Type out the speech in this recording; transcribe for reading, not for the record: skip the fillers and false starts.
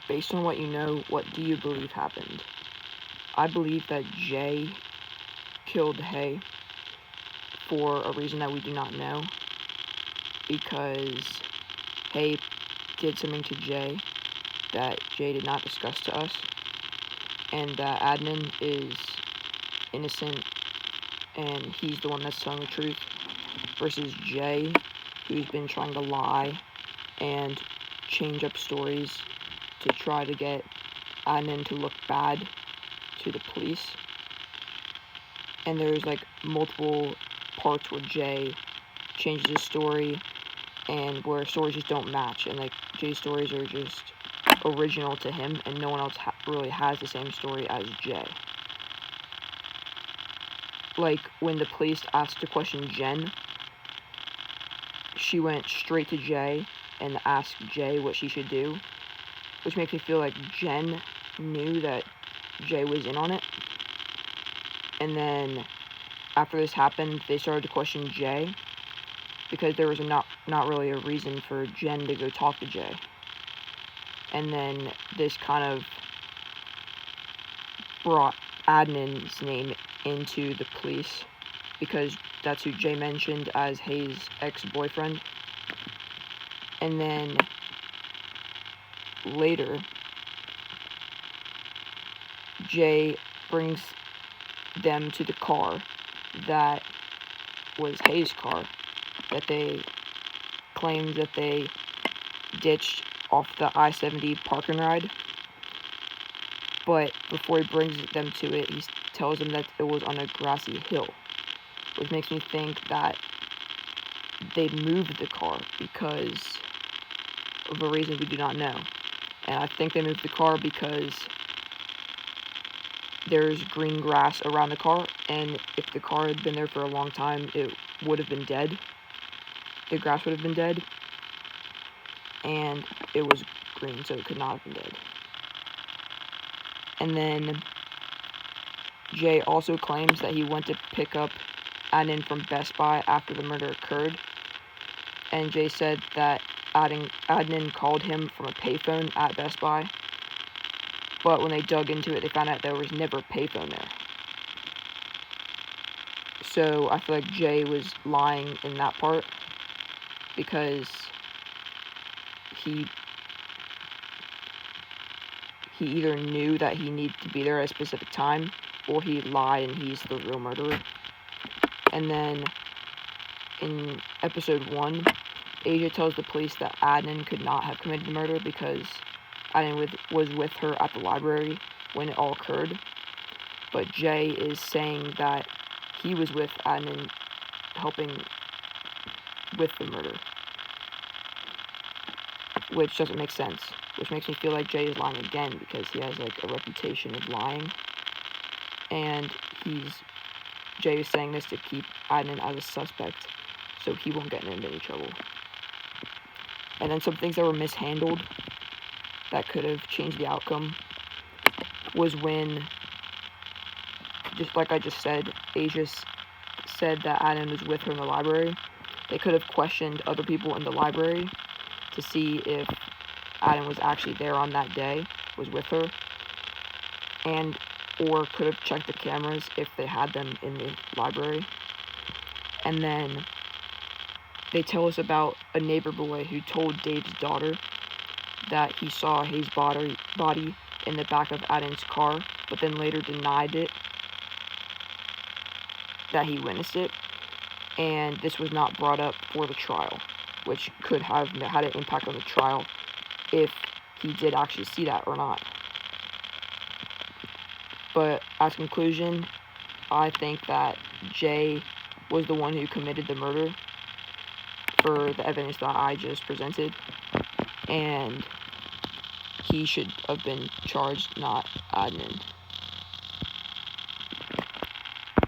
based on what you know, what do you believe happened? I believe that Jay killed Hae for a reason that we do not know, because Hae did something to Jay that Jay did not discuss to us, and that Adnan is innocent and he's the one that's telling the truth, versus Jay, who's been trying to lie and change up stories to try to get Adnan to look bad to the police. And there's like multiple parts where Jay changes his story and where stories just don't match, and like Jay's stories are just original to him and no one else really has the same story as Jay. Like when the police asked to question Jen, she went straight to Jay and asked Jay what she should do, which makes me feel like Jen knew that Jay was in on it. And then after this happened, they started to question Jay because there was not really a reason for Jen to go talk to Jay. And then this kind of brought Adnan's name into the police because that's who Jay mentioned as Hae's ex-boyfriend. And then later, Jay brings them to the car that was Hae's car that they claimed that they ditched off the I-70 park and ride. But before he brings them to it, he tells them that it was on a grassy hill, which makes me think that they moved the car because of a reason we do not know. And I think they moved the car because there's green grass around the car, and if the car had been there for a long time, it would have been dead. The grass would have been dead, and it was green, so it could not have been dead. And then Jay also claims that he went to pick up Adnan from Best Buy after the murder occurred, and Jay said that Adnan called him from a payphone at Best Buy, but when they dug into it, they found out there was never a payphone there. So I feel like Jay was lying in that part because he either knew that he needed to be there at a specific time, or he lied and he's the real murderer. And then in episode 1, Asia tells the police that Adnan could not have committed the murder because Adnan was with her at the library when it all occurred. But Jay is saying that he was with Adnan helping with the murder, which doesn't make sense, which makes me feel like Jay is lying again because he has like a reputation of lying, and Jay is saying this to keep Adnan as a suspect so he won't get into any trouble. And then some things that were mishandled that could have changed the outcome was when, just like I just said, Asia said that Adnan was with her in the library. They could have questioned other people in the library to see if Adnan was actually there on that day, was with her, or could have checked the cameras if they had them in the library. And then they tell us about a neighbor boy who told Dave's daughter that he saw Hae's body in the back of Adnan's car, but then later denied it, that he witnessed it, and this was not brought up for the trial, which could have had an impact on the trial if he did actually see that or not. But as conclusion, I think that Jay was the one who committed the murder for the evidence that I just presented, and he should have been charged, not Adnan.